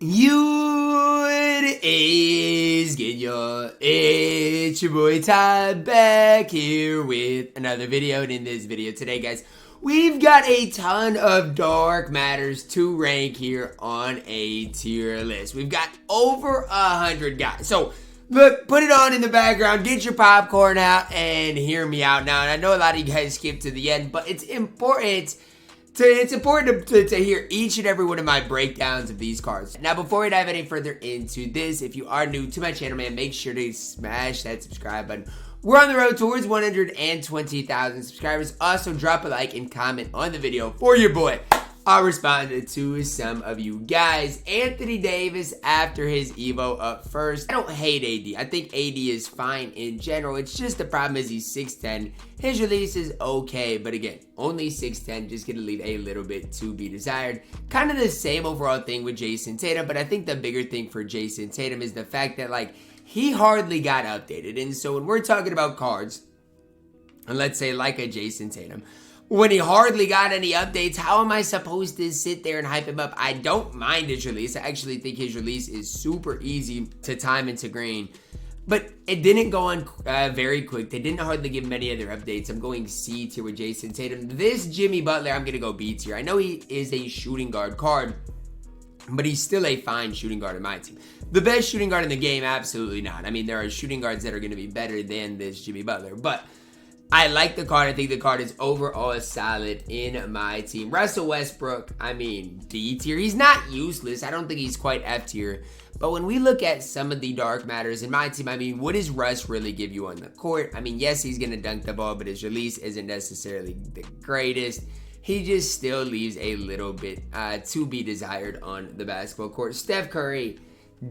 It is good, y'all. It's your boy Ty back here with another video. And in this video today, guys, we've got a ton of dark matters to rank here on a tier list. We've got over 100 guys. So look, put it on in the background, get your popcorn out, and hear me out. Now, I know a lot of you guys skip to the end, but it's important to hear each and every one of my breakdowns of these cards. Now, before we dive any further into this, if you are new to my channel, man, make sure to smash that subscribe button. We're on the road towards 120,000 subscribers. Also, drop a like and comment on the video for your boy. I'll respond to some of you guys. Anthony Davis after his Evo up first. I don't hate AD. I think AD is fine in general. It's just the problem is he's 6'10". His release is okay, but again, only 6'10", just gonna leave a little bit to be desired. Kind of the same overall thing with Jayson Tatum, but I think the bigger thing for Jayson Tatum is the fact that, like, he hardly got updated. And so when we're talking about cards, and let's say like a Jayson Tatum, when he hardly got any updates, how am I supposed to sit there and hype him up? I don't mind his release. I actually think his release is super easy to time into green. But it didn't go on very quick. They didn't hardly give him any other updates. I'm going C tier with Jayson Tatum. This Jimmy Butler, I'm going to go B tier. I know he is a shooting guard card, but he's still a fine shooting guard in my team. The best shooting guard in the game? Absolutely not. I mean, there are shooting guards that are going to be better than this Jimmy Butler. But I like the card. I think the card is overall solid in my team. Russell Westbrook, I mean, D tier. He's not useless. I don't think he's quite F tier. But when we look at some of the dark matters in my team, I mean, what does Russ really give you on the court? I mean, yes, he's going to dunk the ball, but his release isn't necessarily the greatest. He just still leaves a little bit to be desired on the basketball court. Steph Curry,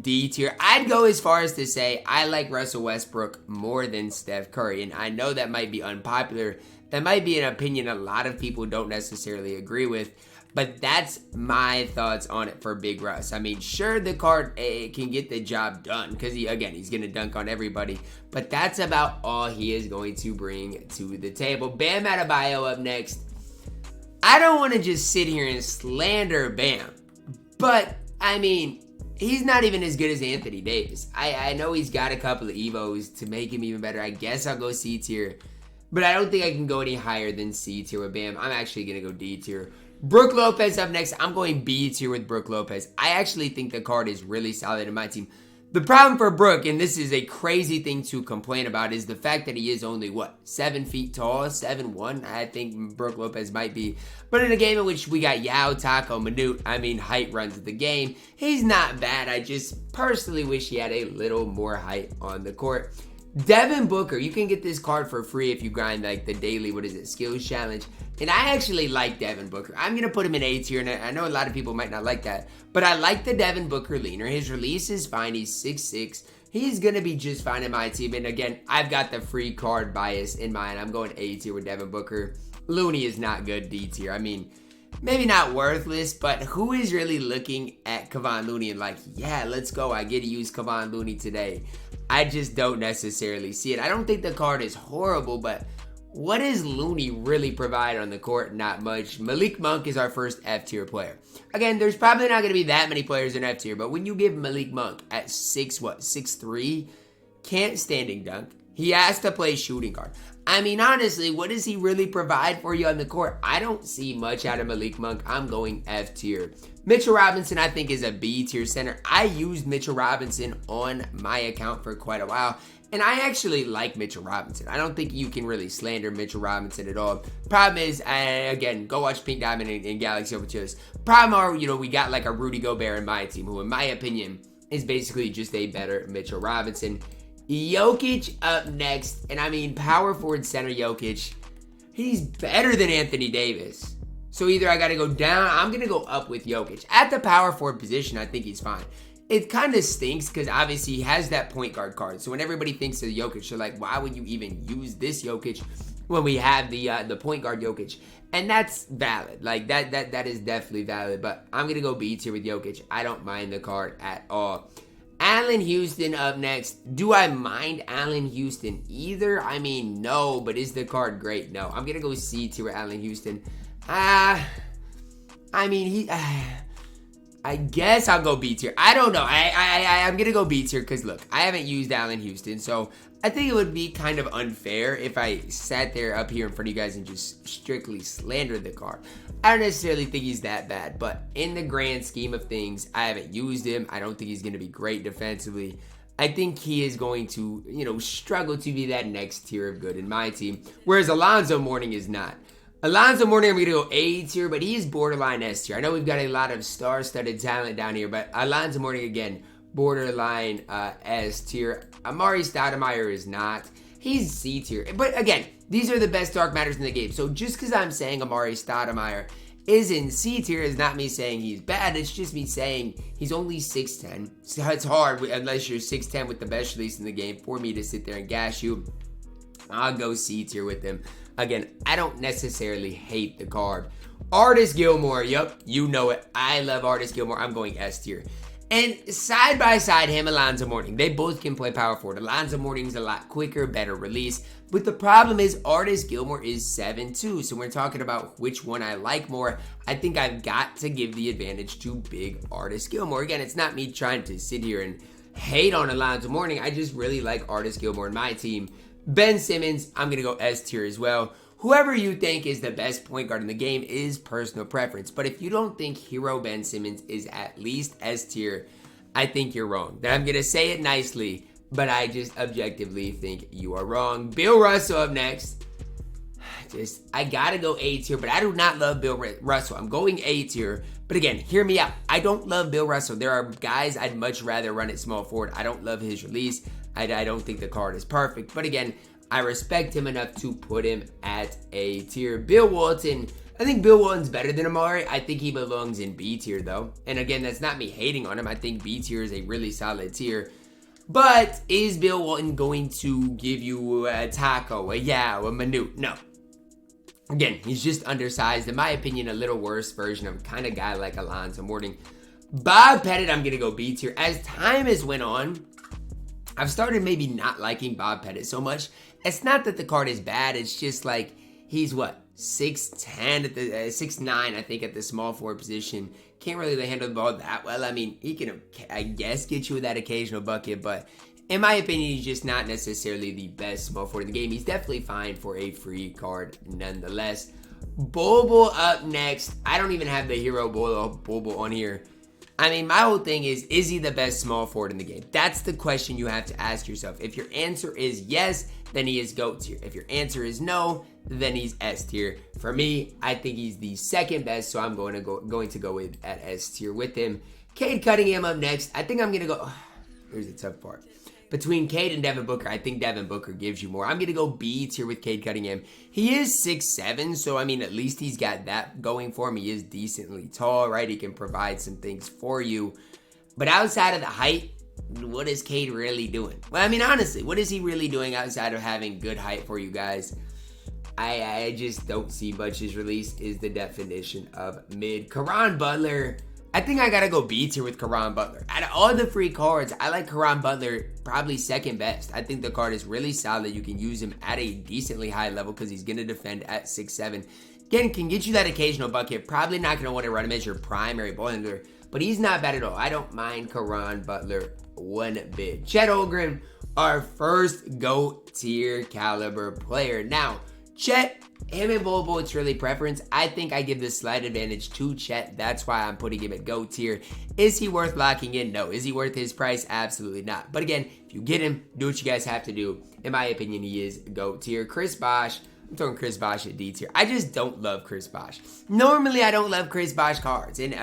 D tier. I'd go as far as to say I like Russell Westbrook more than Steph Curry, and I know that might be unpopular. That might be an opinion a lot of people don't necessarily agree with, but that's my thoughts on it for Big Russ. I mean, sure, the card can get the job done because he's going to dunk on everybody, but that's about all he is going to bring to the table. Bam Adebayo up next. I don't want to just sit here and slander Bam, but I mean, he's not even as good as Anthony Davis. I know he's got a couple of Evos to make him even better. I guess I'll go C tier, but I don't think I can go any higher than C tier with Bam. I'm actually going to go D tier. Brook Lopez up next. I'm going B tier with Brook Lopez. I actually think the card is really solid in my team. The problem for Brook, and this is a crazy thing to complain about, is the fact that he is only, 7 feet tall? 7'1"? I think Brook Lopez might be. But in a game in which we got Yao, Taco, Manute, I mean, height runs the game. He's not bad. I just personally wish he had a little more height on the court. Devin Booker, you can get this card for free if you grind like the daily, skills challenge. And I actually like Devin Booker. I'm going to put him in A tier, and I know a lot of people might not like that, but I like the Devin Booker leaner. His release is fine. He's 6'6". He's going to be just fine in my team. And again, I've got the free card bias in mind. I'm going A tier with Devin Booker. Looney is not good, D tier. I mean, maybe not worthless, but who is really looking at Kevon Looney and like, yeah, let's go. I get to use Kevon Looney today. I just don't necessarily see it. I don't think the card is horrible, but what does Looney really provide on the court? Not much. Malik Monk is our first F tier player. Again, there's probably not going to be that many players in F tier, but when you give Malik Monk at 6'3", can't standing dunk. He has to play shooting guard. I mean, honestly, what does he really provide for you on the court? I don't see much out of Malik Monk. I'm going F tier. Mitchell Robinson, I think, is a B tier center. I used Mitchell Robinson on my account for quite a while, and I actually like Mitchell Robinson. I don't think you can really slander Mitchell Robinson at all. Problem is, again, go watch Pink Diamond and Galaxy Overtures. Problem are, we got like a Rudy Gobert in my team, who in my opinion is basically just a better Mitchell Robinson. Jokic up next, and I mean, power forward center Jokic, he's better than Anthony Davis. So either I got to go down, I'm going to go up with Jokic. At the power forward position, I think he's fine. It kind of stinks because obviously he has that point guard card. So when everybody thinks of Jokic, they're like, why would you even use this Jokic when we have the point guard Jokic? And that's valid. Like, that is definitely valid. But I'm going to go B tier with Jokic. I don't mind the card at all. Allen Houston up next. Do I mind Allen Houston either? I mean, no, but is the card great? No. I'm going to go C tier with Allen Houston. I mean, I guess I'll go B tier. I don't know. I'm going to go B tier because, look, I haven't used Allen Houston, so I think it would be kind of unfair if I sat there up here in front of you guys and just strictly slandered the card. I don't necessarily think he's that bad, but in the grand scheme of things, I haven't used him. I don't think he's going to be great defensively. I think he is going to, struggle to be that next tier of good in my team, whereas Alonzo Mourning is not. Alonzo Mourning, I'm going to go A tier, but he is borderline S tier. I know we've got a lot of star-studded talent down here, but Alonzo Mourning, again, borderline S tier. Amari Stoudemire is not. He's C tier. But again, these are the best dark matters in the game. So just because I'm saying Amari Stoudemire is in C tier is not me saying he's bad. It's just me saying he's only 6'10". So it's hard, unless you're 6'10" with the best release in the game, for me to sit there and gash you. I'll go C tier with him. Again, I don't necessarily hate the card. Artis Gilmore, yep, you know it. I love Artis Gilmore. I'm going S tier. And side by side him, Alonzo Mourning. They both can play power forward. Alonzo Mourning's a lot quicker, better release. But the problem is Artis Gilmore is 7'2". So we're talking about which one I like more. I think I've got to give the advantage to big Artis Gilmore. Again, it's not me trying to sit here and hate on Alonzo Mourning. I just really like Artis Gilmore in my team. Ben Simmons, I'm going to go S tier as well. Whoever you think is the best point guard in the game is personal preference. But if you don't think Hero Ben Simmons is at least S tier, I think you're wrong. Then I'm going to say it nicely, but I just objectively think you are wrong. Bill Russell up next. I got to go A tier, but I do not love Bill Russell. I'm going A tier. But again, hear me out. I don't love Bill Russell. There are guys I'd much rather run at small forward. I don't love his release. I don't think the card is perfect. But again, I respect him enough to put him at A tier. Bill Walton. I think Bill Walton's better than Amari. I think he belongs in B tier though. And again, that's not me hating on him. I think B tier is a really solid tier. But is Bill Walton going to give you a Taco, a Yao, a Manute? No. Again, he's just undersized. In my opinion, a little worse version of kind of guy like Alonzo Mourning. Bob Pettit, I'm going to go B tier. As time has went on, I've started maybe not liking Bob Pettit so much. It's not that the card is bad. It's just like he's what? 6'10", at the 6'9", I think, at the small forward position. Can't really handle the ball that well. I mean, he can, I guess, get you that occasional bucket, but in my opinion, he's just not necessarily the best small forward in the game. He's definitely fine for a free card nonetheless. Bobo up next. I don't even have the hero Bobo on here. I mean, my whole thing is he the best small forward in the game? That's the question you have to ask yourself. If your answer is yes, then he is GOAT tier. If your answer is no, then he's S tier. For me, I think he's the second best, so I'm going to go with at S tier with him. Cade Cunningham up next. I think I'm going to go... here's the tough part. Between Cade and Devin Booker, I think Devin Booker gives you more. I'm going to go B tier with Cade Cunningham. He is 6'7", so I mean, at least he's got that going for him. He is decently tall, right? He can provide some things for you. But outside of the height, what is Cade really doing? Well, I mean, honestly, what is he really doing outside of having good height for you guys? I just don't see much. His release is the definition of mid. Caron Butler, I think I gotta go B tier with Caron Butler. Out of all the free cards, I like Caron Butler probably second best. I think the card is really solid. You can use him at a decently high level because he's gonna defend at 6'7". Again, can get you that occasional bucket. Probably not gonna want to run him as your primary ball handler, but he's not bad at all. I don't mind Caron Butler one bit. Chet Holmgren, our first GOAT tier caliber player. Now, Chet, him and Bobo, it's really preference. I think I give this slight advantage to Chet. That's why I'm putting him at GOAT tier. Is he worth locking in? No. Is he worth his price? Absolutely not. But again, if you get him, do what you guys have to do. In my opinion, he is GOAT tier. Chris Bosh, I'm throwing Chris Bosh at D tier. I just don't love Chris Bosh. Normally, I don't love Chris Bosh cards, and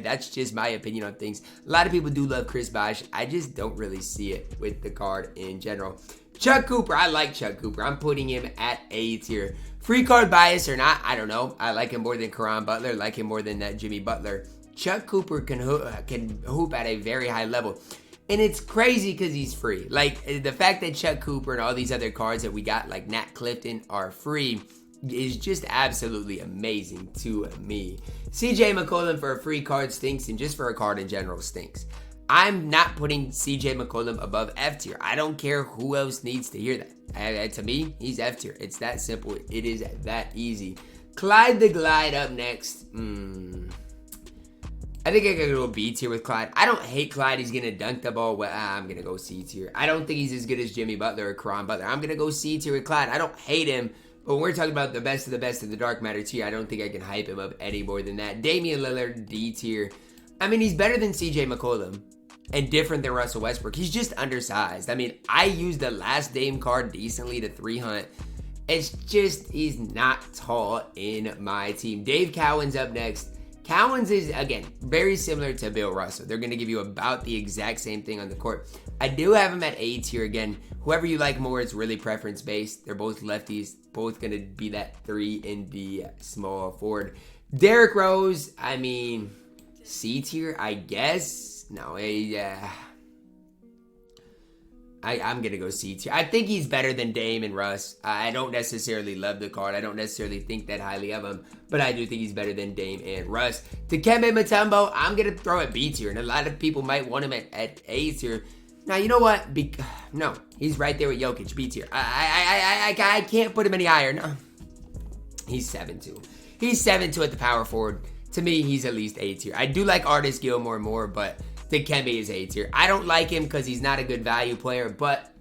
that's just my opinion on things. A lot of people do love Chris Bosh. I just don't really see it with the card in general. Chuck Cooper, I like Chuck Cooper. I'm putting him at A tier. Free card bias or not, I don't know. I like him more than Caron Butler, like him more than that Jimmy Butler. Chuck Cooper can hoop at a very high level. And it's crazy because he's free. Like, the fact that Chuck Cooper and all these other cards that we got, like Nat Clifton, are free is just absolutely amazing to me. CJ McCollum for a free card stinks, and just for a card in general stinks. I'm not putting CJ McCollum above F tier. I don't care who else needs to hear that. To me, he's F tier. It's that simple. It is that easy. Clyde the Glide up next. I think I could go B tier with Clyde. I don't hate Clyde. He's going to dunk the ball. Well, I'm going to go C tier. I don't think he's as good as Jimmy Butler or Caron Butler. I'm going to go C tier with Clyde. I don't hate him. But when we're talking about the best of the dark matter tier, I don't think I can hype him up any more than that. Damian Lillard, D tier. I mean, he's better than CJ McCollum and different than Russell Westbrook. He's just undersized. I mean, I used the last Dame card decently to 3 hunt. It's just, he's not tall in my team. Dave Cowan's up next. Cowens is, again, very similar to Bill Russell. They're going to give you about the exact same thing on the court. I do have him at A tier again. Whoever you like more is really preference-based. They're both lefties, both going to be that 3 in the small forward. Derrick Rose, I mean, C tier, I guess. No, I'm going to go C tier. I think he's better than Dame and Russ. I don't necessarily love the card. I don't necessarily think that highly of him. But I do think he's better than Dame and Russ. Dikembe Mutombo, I'm going to throw at B tier. And a lot of people might want him at A tier. Now, you know what? No, he's right there with Jokic, B tier. I can't put him any higher. No, he's 7-2. He's 7-2 at the power forward. To me, he's at least A tier. I do like Artis Gilmore more, but Dikembe is A tier. I don't like him because he's not a good value player, but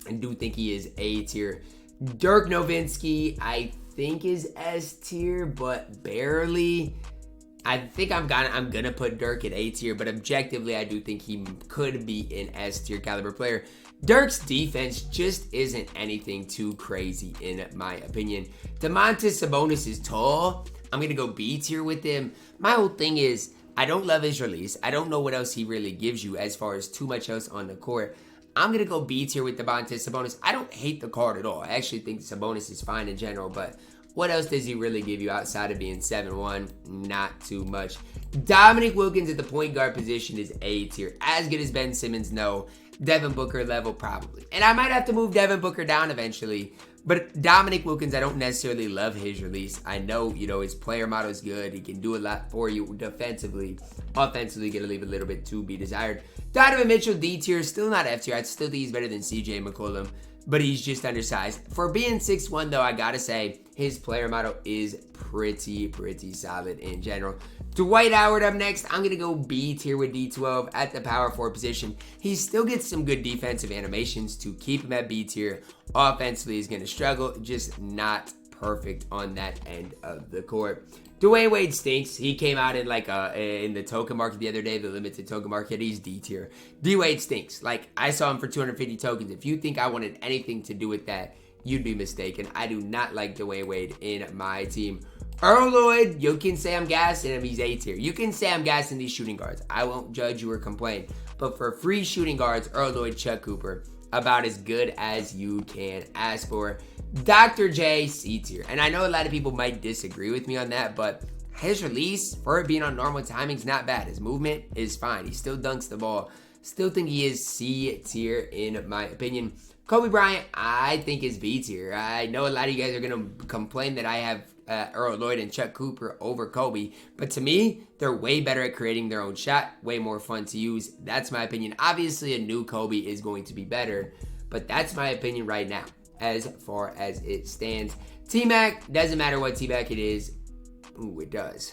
I do think he is A tier. Dirk Nowitzki, I think is S tier, but barely. I think I'm gonna put Dirk at A tier, but objectively, I do think he could be an S tier caliber player. Dirk's defense just isn't anything too crazy in my opinion. Domantas Sabonis is tall. I'm gonna go B tier with him. My whole thing is, I don't love his release. I don't know what else he really gives you as far as too much else on the court. I'm going to go B tier with Domantas Sabonis. I don't hate the card at all. I actually think Sabonis is fine in general, but what else does he really give you outside of being 7-1? Not too much. Dominique Wilkins at the point guard position is A tier. As good as Ben Simmons? No. Devin Booker level? Probably. And I might have to move Devin Booker down eventually. But Dominique Wilkins, I don't necessarily love his release. I know, his player model is good. He can do a lot for you defensively. Offensively, going to leave a little bit to be desired. Donovan Mitchell, D tier, still not F tier. I still think he's better than CJ McCollum, but he's just undersized. For being 6'1", though, I got to say, his player model is pretty solid in general. Dwight Howard up next. I'm going to go B tier with D12 at the power forward position. He still gets some good defensive animations to keep him at B tier. Offensively, he's going to struggle, just not perfect on that end of the court. Dwayne Wade stinks. He came out in in the token market the other day, the limited token market. He's D tier. D Wade stinks. I saw him for 250 tokens. If you think I wanted anything to do with that, you'd be mistaken. I do not like Dwayne Wade in my team. Earl Lloyd, you can say I'm gassing him. He's A tier. You can say I'm gassing these shooting guards. I won't judge you or complain. But for free shooting guards, Earl Lloyd, Chuck Cooper, about as good as you can ask for. Dr. J, C tier. And I know a lot of people might disagree with me on that, but his release, for it being on normal timing, is not bad. His movement is fine. He still dunks the ball. Still think he is C tier in my opinion. Kobe Bryant, I think is B tier. I know a lot of you guys are going to complain that I have Earl Lloyd and Chuck Cooper over Kobe, but to me, they're way better at creating their own shot, way more fun to use. That's my opinion. Obviously, a new Kobe is going to be better, but that's my opinion right now as far as it stands. T-Mac, doesn't matter what T-Mac it is. Ooh, it does.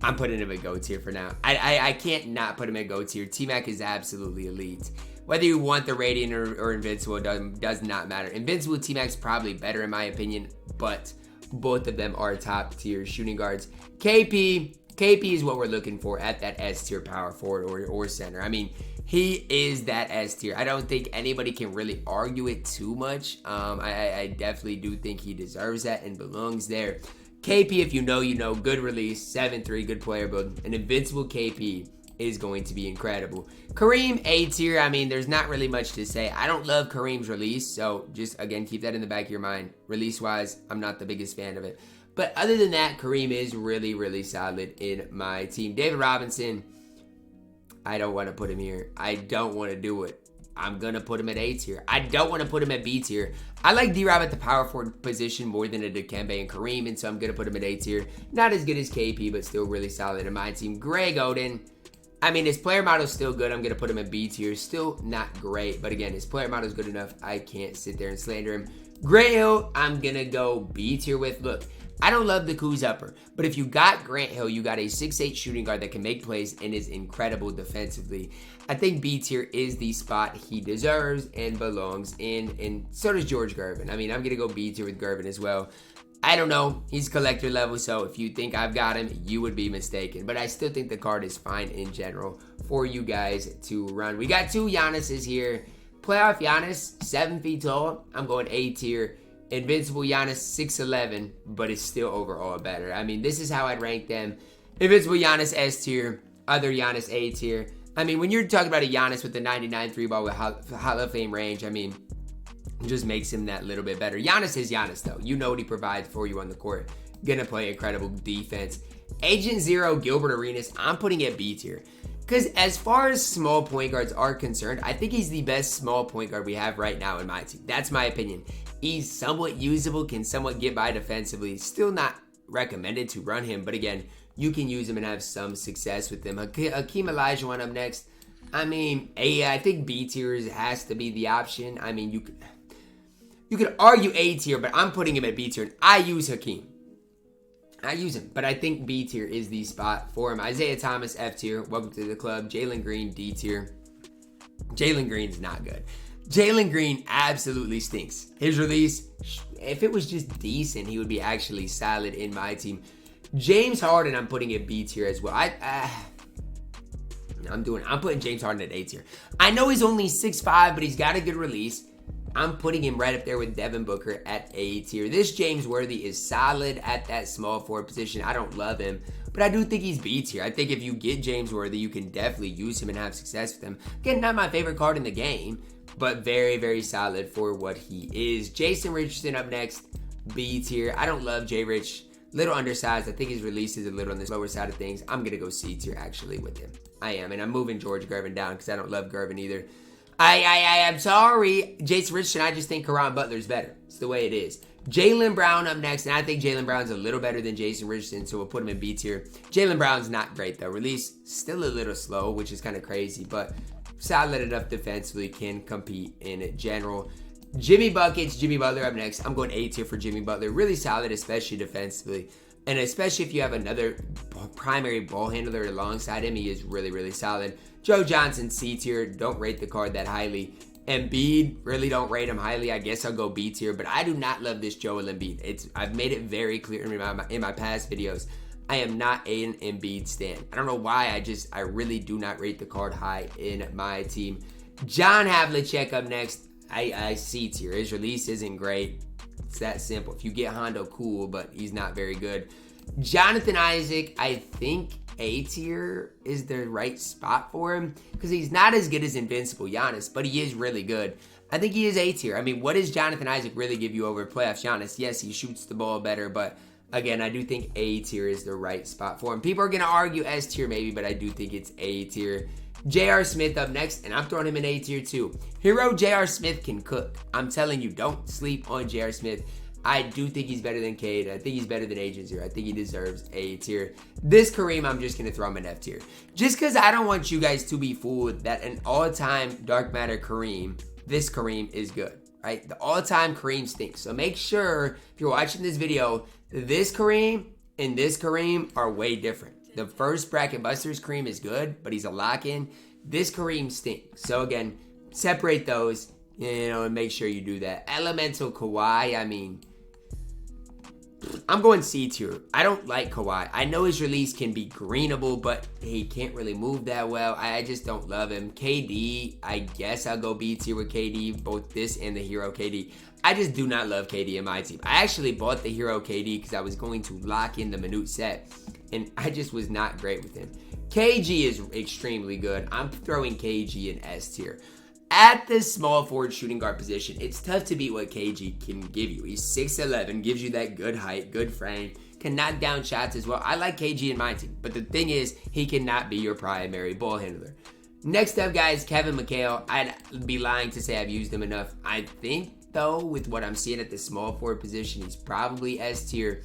I'm putting him at GO tier for now. I can't not put him at GO tier. T-Mac is absolutely elite. Whether you want the Radiant or Invincible does not matter. Invincible T-Mac's probably better in my opinion, but both of them are top tier shooting guards. KP is what we're looking for at that S tier power forward or center. I mean, he is that S tier. I don't think anybody can really argue it too much. I definitely do think he deserves that and belongs there. KP, if you know, you know. Good release, 7-3, good player build. An invincible KP is going to be incredible. Kareem, A tier. I mean, there's not really much to say. I don't love Kareem's release, so just, again, keep that in the back of your mind. Release-wise, I'm not the biggest fan of it. But other than that, Kareem is really solid in my team. David Robinson, I don't want to put him here. I don't want to do it. I'm going to put him at A tier. I don't want to put him at B tier. I like D-Rob at the power forward position more than a Dikembe and Kareem, and so I'm going to put him at A tier. Not as good as KP, but still really solid in my team. Greg Oden, I mean, his player model is still good. I'm going to put him at B tier. Still not great, but again, his player model is good enough. I can't sit there and slander him. Gray Hill, I'm going to go B tier with. Look, I don't love the Kuz upper, but if you got Grant Hill, you got a 6'8 shooting guard that can make plays and is incredible defensively. I think B tier is the spot he deserves and belongs in, and so does George Gervin. I mean, I'm going to go B tier with Gervin as well. I don't know. He's collector level, so if you think I've got him, you would be mistaken. But I still think the card is fine in general for you guys to run. We got 2 Giannis's here. Playoff Giannis, 7 feet tall. I'm going A tier. Invincible Giannis, 6'11", but it's still overall better. I mean, this is how I'd rank them. Invincible Giannis, S tier. Other Giannis, A tier. I mean, when you're talking about a Giannis with the 99 3-ball with Hall of Fame range, I mean, it just makes him that little bit better. Giannis is Giannis, though. You know what he provides for you on the court. Gonna play incredible defense. Agent Zero, Gilbert Arenas, I'm putting it B tier. Because as far as small point guards are concerned, I think he's the best small point guard we have right now in my team. That's my opinion. He's somewhat usable, can somewhat get by defensively. Still not recommended to run him, but again, you can use him and have some success with him. Hakeem Olajuwon up next. I mean, I think B tier has to be the option. I mean, you could argue A tier, but I'm putting him at B tier. And I use Hakeem. I use him, but I think B tier is the spot for him. Isaiah Thomas, F tier. Welcome to the club. Jalen Green, D tier. Jalen Green's not good. Jalen Green absolutely stinks. His release, if it was just decent, he would be actually solid in my team. James Harden, I'm putting at B tier as well. I'm putting James Harden at A tier. I know he's only 6'5", but he's got a good release. I'm putting him right up there with Devin Booker at A tier. This James Worthy is solid at that small forward position. I don't love him, but I do think he's B tier. I think if you get James Worthy, you can definitely use him and have success with him. Again, not my favorite card in the game, but very, very solid for what he is. Jason Richardson up next, B tier. I don't love J Rich. Little undersized. I think his release is a little on the lower side of things. I'm going to go C tier actually with him. I am, and I'm moving George Gervin down because I don't love Gervin either. I'm sorry, Jason Richardson. I just think Caron Butler's better. It's the way it is. Jaylen Brown up next, and I think Jaylen Brown's a little better than Jason Richardson, so we'll put him in B tier. Jaylen Brown's not great though. Release still a little slow, which is kind of crazy, but solid enough defensively, can compete in general. Jimmy Buckets, Jimmy Butler up next. I'm going A tier for Jimmy Butler. Really solid, especially defensively. And especially if you have another primary ball handler alongside him, he is really, really solid. Joe Johnson, C tier. Don't rate the card that highly. Embiid, really don't rate him highly. I guess I'll go B tier, but I do not love this Joel Embiid. I've made it very clear in my past videos. I am not an Embiid stan. I don't know why. I really do not rate the card high in my team. John Havlicek up next. I C tier. His release isn't great. It's that simple. If you get Hondo, cool, but he's not very good. Jonathan Isaac, I think A tier is the right spot for him because he's not as good as Invincible Giannis, but he is really good. I think he is A tier. I mean, what does Jonathan Isaac really give you over playoffs Giannis? Yes, he shoots the ball better, but again, I do think A tier is the right spot for him. People are going to argue S tier maybe, but I do think it's A tier. J.R. Smith up next, and I'm throwing him in A tier too. Hero J.R. Smith can cook. I'm telling you, don't sleep on J.R. Smith. I do think he's better than Cade. I think he's better than Agent Zero. I think he deserves A tier. This Kareem, I'm just going to throw him in F tier. Just because I don't want you guys to be fooled that an all-time Dark Matter Kareem, this Kareem is good, right? The all-time Kareem stinks. So make sure, if you're watching this video, this Kareem and this Kareem are way different. The first Bracket Busters Kareem is good, but he's a lock-in. This Kareem stinks. So again, separate those, and make sure you do that. Elemental Kawhi, I mean, I'm going C tier. I don't like Kawhi. I know his release can be greenable, but he can't really move that well. I just don't love him. KD, I guess I'll go B tier with KD, both this and the Hero KD. I just do not love KD in my team. I actually bought the Hero KD because I was going to lock in the Minute set, and I just was not great with him. KG is extremely good. I'm throwing KG in S tier. At the small forward shooting guard position, it's tough to beat what KG can give you. He's 6'11", gives you that good height, good frame, can knock down shots as well. I like KG in my team, but the thing is, he cannot be your primary ball handler. Next up, guys, Kevin McHale. I'd be lying to say I've used him enough. I think, though, with what I'm seeing at the small forward position, he's probably S tier.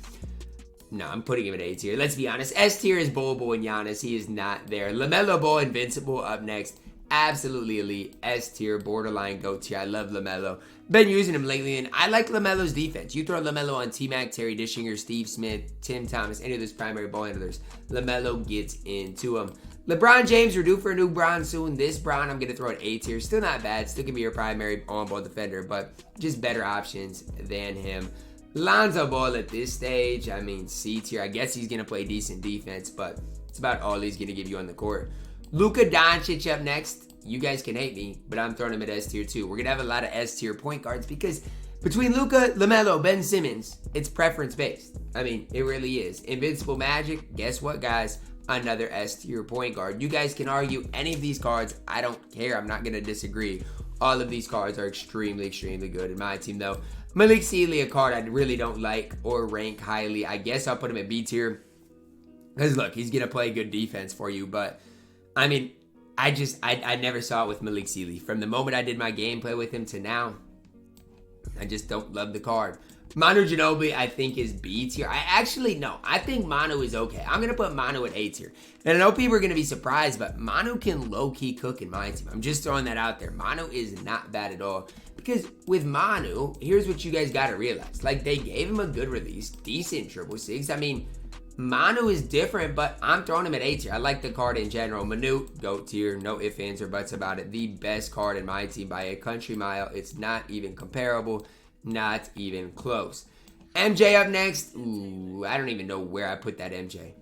No, I'm putting him at A tier. Let's be honest. S tier is Bol Bol and Giannis. He is not there. LaMelo Ball, Invincible, up next. absolutely elite, S tier, borderline GOAT tier. I love LaMelo. Been using him lately, and I like LaMelo's defense. You throw LaMelo on T-Mac, Terry Dishinger, Steve Smith, Tim Thomas, any of those primary ball handlers, LaMelo gets into him. LeBron James, we're due for a new Bron soon. This Bron, I'm going to throw an A tier. Still not bad. Still can be your primary on-ball defender, but just better options than him. Lonzo Ball at this stage, I mean, C tier. I guess he's going to play decent defense, but it's about all he's going to give you on the court. Luka Doncic up next. You guys can hate me, but I'm throwing him at S tier too. We're going to have a lot of S tier point guards because between Luka, LaMelo, Ben Simmons, it's preference based. I mean, it really is. Invincible Magic, guess what, guys? Another S tier point guard. You guys can argue any of these cards. I don't care. I'm not going to disagree. All of these cards are extremely, extremely good in my team, though. Malik Sealy, a card I really don't like or rank highly. I guess I'll put him at B tier. Because, look, he's going to play good defense for you. But, I mean, I never saw it with Malik Sealy. From the moment I did my gameplay with him to now, I just don't love the card. Manu Ginobili, I think, is B tier. I think Manu is okay. I'm going to put Manu at A tier. And I know people are going to be surprised, but Manu can low-key cook in my team. I'm just throwing that out there. Manu is not bad at all. Because with Manu, here's what you guys got to realize. Like, they gave him a good release, decent 666. I mean, Manu is different, but I'm throwing him at A tier. I like the card in general. Manu, GOAT tier. No ifs, ands, or buts about it. The best card in my team by a country mile. It's not even comparable. Not even close. MJ up next. Ooh, I don't even know where I put that MJ.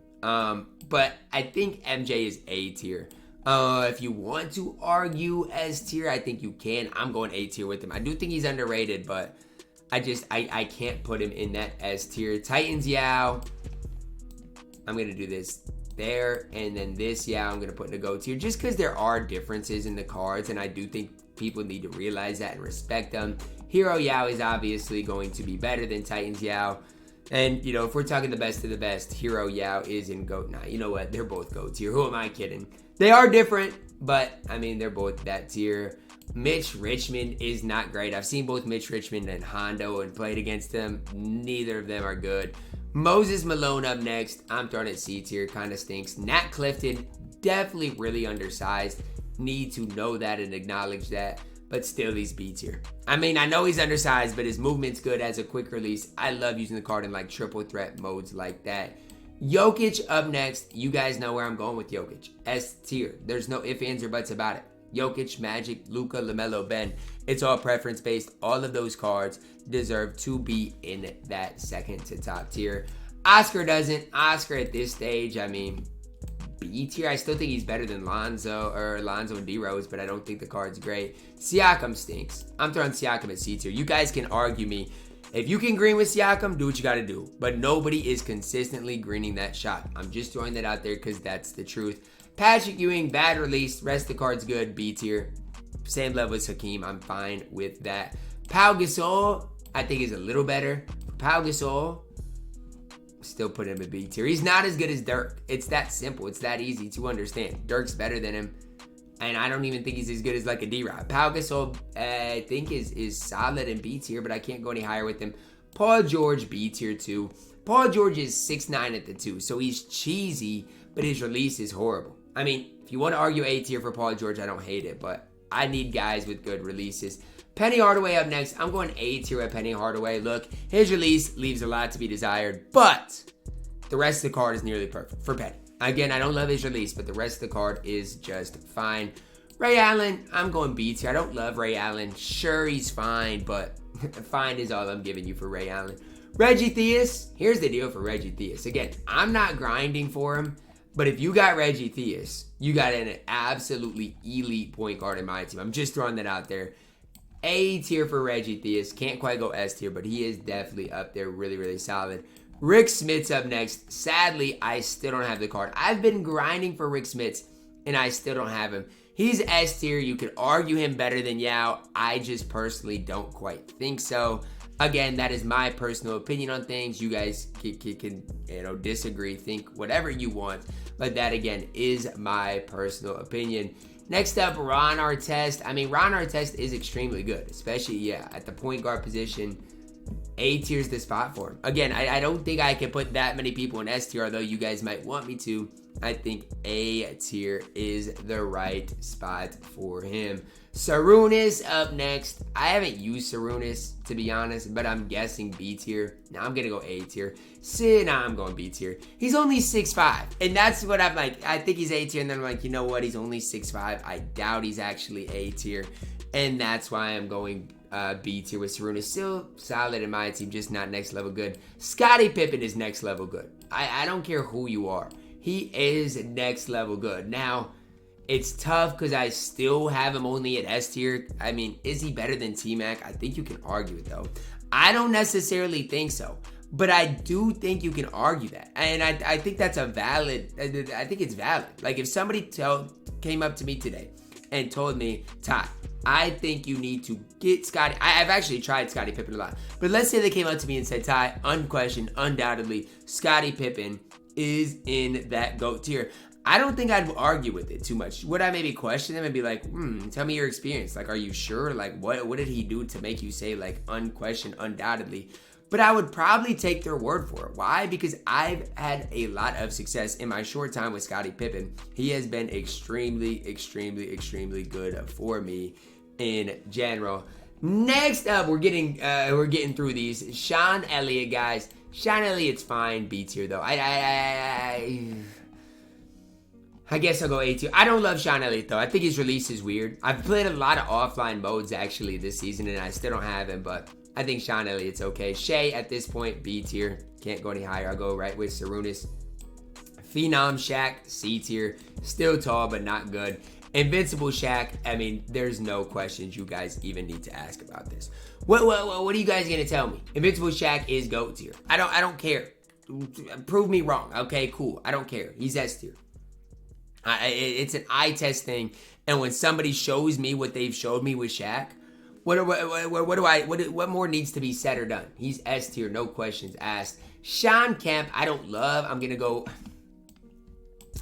But I think MJ is A tier. If you want to argue S tier, I think you can. I'm going A tier with him. I do think he's underrated, but I can't put him in that S tier. Titans Yao. I'm going to do this there, and then this Yao I'm going to put in the GOAT tier just because there are differences in the cards, and I do think people need to realize that and respect them. Hero Yao is obviously going to be better than Titans Yao. And, you know, if we're talking the best of the best, Hero Yao is in GOAT. Now, you know what? They're both GOAT tier. Who am I kidding? They are different, but, I mean, they're both that tier. Mitch Richmond is not great. I've seen both Mitch Richmond and Hondo and played against them. Neither of them are good. Moses Malone up next. I'm throwing it C tier. Kind of stinks. Nat Clifton, definitely really undersized. Need to know that and acknowledge that. But still, he's B tier. I mean, I know he's undersized, but his movement's good as a quick release. I love using the card in like triple threat modes like that. Jokic up next. You guys know where I'm going with Jokic. S tier. There's no ifs, ands, or buts about it. Jokic, Magic, Luka, LaMelo, Ben. It's all preference based. All of those cards deserve to be in that second to top tier. Oscar doesn't. Oscar at this stage, I mean, B tier. I still think he's better than Lonzo and D-Rose, but I don't think the card's great. Siakam stinks. I'm throwing Siakam at C tier. You guys can argue me. If you can green with Siakam, do what you got to do. But nobody is consistently greening that shot. I'm just throwing that out there because that's the truth. Patrick Ewing, bad release. Rest of the card's good. B tier. Same level as Hakeem. I'm fine with that. Pau Gasol, I think is a little better. Pau Gasol, still put him in B tier. He's not as good as Dirk. It's that simple. It's that easy to understand. Dirk's better than him. And I don't even think he's as good as like a D-Rod. Pau Gasol, I think is solid in B tier, but I can't go any higher with him. Paul George, B tier too. Paul George is 6'9" at the 2, so he's cheesy, but his release is horrible. I mean, if you want to argue A tier for Paul George, I don't hate it, but I need guys with good releases. Penny Hardaway up next. I'm going A tier at Penny Hardaway. Look, his release leaves a lot to be desired, but the rest of the card is nearly perfect for Penny. Again, I don't love his release, but the rest of the card is just fine. Ray Allen, I'm going B tier. I don't love Ray Allen. Sure, he's fine, but fine is all I'm giving you for Ray Allen. Reggie Theus, here's the deal for Reggie Theus. Again, I'm not grinding for him, but if you got Reggie Theus, you got an absolutely elite point guard in my team. I'm just throwing that out there. A tier for Reggie Theus. Can't quite go S tier, but he is definitely up there. Really, really solid. Rick Smits up next. Sadly, I still don't have the card. I've been grinding for Rick Smits, and I still don't have him. He's S tier. You could argue him better than Yao. I just personally don't quite think so. Again, that is my personal opinion on things. You guys can disagree, think whatever you want. But that, again, is my personal opinion. Next up, Ron Artest. I mean, Ron Artest is extremely good, especially, at the point guard position. A tier's the spot for him. Again, I don't think I can put that many people in S tier, although you guys might want me to. I think A tier is the right spot for him. Sarunas up next. I haven't used Sarunas, to be honest, but I'm guessing B tier. Now I'm going to go A tier. Nah, I'm going B tier. He's only 6'5", and that's what I'm like. I think he's A tier, and then I'm like, you know what? He's only 6'5". I doubt he's actually A tier, and that's why I'm going B tier with Sarunas. Still solid in my team, just not next level good. Scottie Pippen is next level good. I don't care who you are. He is next level good. Now, it's tough because I still have him only at S tier. I mean, is he better than T-Mac? I think you can argue it, though. I don't necessarily think so, but I do think you can argue that. And I think that's a valid, I think it's valid. Like, if somebody came up to me today and told me, Ty, I think you need to get Scottie. I've actually tried Scottie Pippen a lot. But let's say they came up to me and said, Ty, unquestioned, undoubtedly, Scottie Pippen is in that GOAT tier. I don't think I'd argue with it too much. Would I maybe question them and be like, tell me your experience. Like, are you sure? Like, what did he do to make you say, like, unquestioned, undoubtedly? But I would probably take their word for it. Why? Because I've had a lot of success in my short time with Scottie Pippen. He has been extremely, extremely, extremely good for me in general. Next up, we're getting through these. Sean Elliott, guys. Sean Elliott's fine. B tier, though. I guess I'll go A tier. I don't love Sean Elliott, though. I think his release is weird. I've played a lot of offline modes, actually, this season, and I still don't have him, but I think Sean Elliott's okay. Shea, at this point, B tier. Can't go any higher. I'll go right with Sarunas. Phenom Shaq, C tier. Still tall, but not good. Invincible Shaq, I mean, there's no questions you guys even need to ask about this. What are you guys going to tell me? Invincible Shaq is GOAT tier. I don't care. Prove me wrong. Okay, cool. I don't care. He's S tier. It's an eye test thing, and when somebody shows me what they've showed me with Shaq, what more needs to be said or done? He's S tier, no questions asked. Sean Kemp, I don't love. I'm gonna go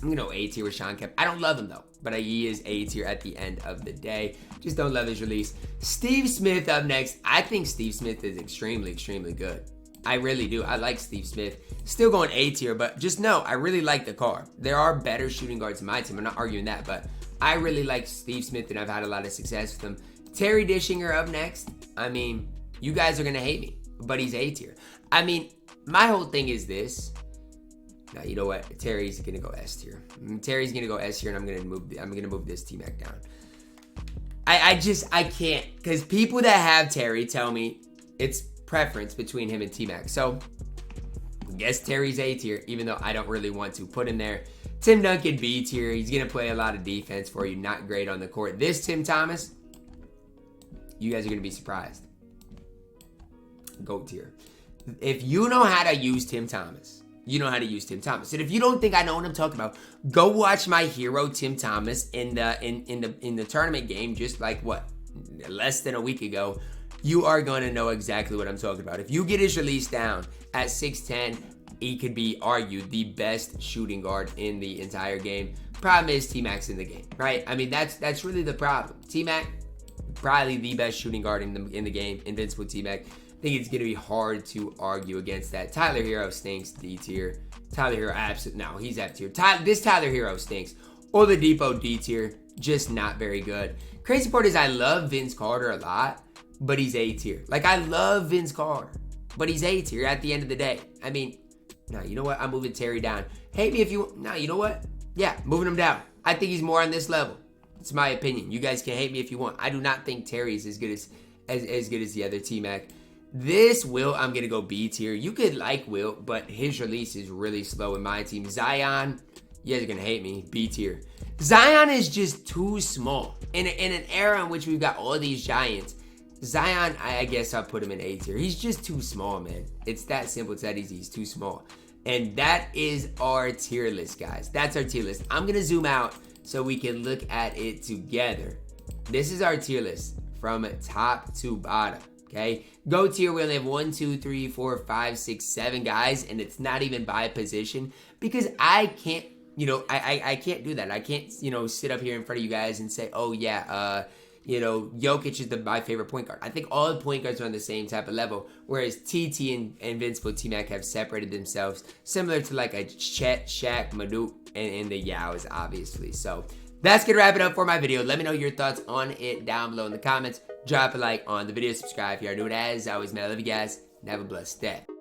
A tier with Sean Kemp. I don't love him though, but he is A tier at the end of the day. Just don't love his release. Steve Smith up next. I think Steve Smith is extremely, extremely good. I really do. I like Steve Smith. Still going A tier, but just know I really like the car. There are better shooting guards in my team. I'm not arguing that, but I really like Steve Smith, and I've had a lot of success with him. Terry Dishinger up next. I mean, you guys are going to hate me, but he's A tier. I mean, my whole thing is this. Now, you know what? Terry's going to go S tier. Terry's going to go S tier, and I'm going to move this T-Mac down. I can't, because people that have Terry tell me it's preference between him and T-Mac. So, I guess Terry's A tier, even though I don't really want to put him there. Tim Duncan, B tier. He's going to play a lot of defense for you. Not great on the court. This Tim Thomas, you guys are going to be surprised. GOAT tier. If you know how to use Tim Thomas, you know how to use Tim Thomas. And if you don't think I know what I'm talking about, go watch my hero Tim Thomas in the tournament game just like less than a week ago. You are going to know exactly what I'm talking about. If you get his release down at 6'10", he could be argued the best shooting guard in the entire game. Problem is T-Mac's in the game, right? I mean, that's really the problem. T-Mac, probably the best shooting guard in the game. Invincible T-Mac. I think it's going to be hard to argue against that. Tyler Hero stinks, D tier. Tyler Hero, absolutely, no, he's F tier. This Tyler Hero stinks. Oladipo, D tier, just not very good. Crazy part is I love Vince Carter a lot, but he's A tier. Like, I love Vince Carter, but he's A tier at the end of the day. I mean, no, you know what? I'm moving Terry down. Hate me if you... No, you know what? Yeah, moving him down. I think he's more on this level. It's my opinion. You guys can hate me if you want. I do not think Terry's as good as the other T-Mac. This Will, I'm going to go B tier. You could like Will, but his release is really slow in my team. Zion, you guys are going to hate me. B tier. Zion is just too small. In an era in which we've got all these giants, Zion, I guess I'll put him in A tier. He's just too small, man. It's that simple. It's that easy. He's too small. And that is our tier list, guys. That's our tier list. I'm going to zoom out so we can look at it together. This is our tier list from top to bottom. Okay, GOAT tier, we only have 1, 2, 3, 4, 5, 6, 7 guys, and it's not even by position because I can't, I can't do that. I can't, sit up here in front of you guys and say, oh yeah, you know, Jokic is my favorite point guard. I think all the point guards are on the same type of level, whereas TT and Invincible T-Mac have separated themselves, similar to like a Chet, Shaq, Manute, and the Yaos, obviously. So that's going to wrap it up for my video. Let me know your thoughts on it down below in the comments. Drop a like on the video, subscribe if you are new. As always, man, I love you guys, and have a blessed day.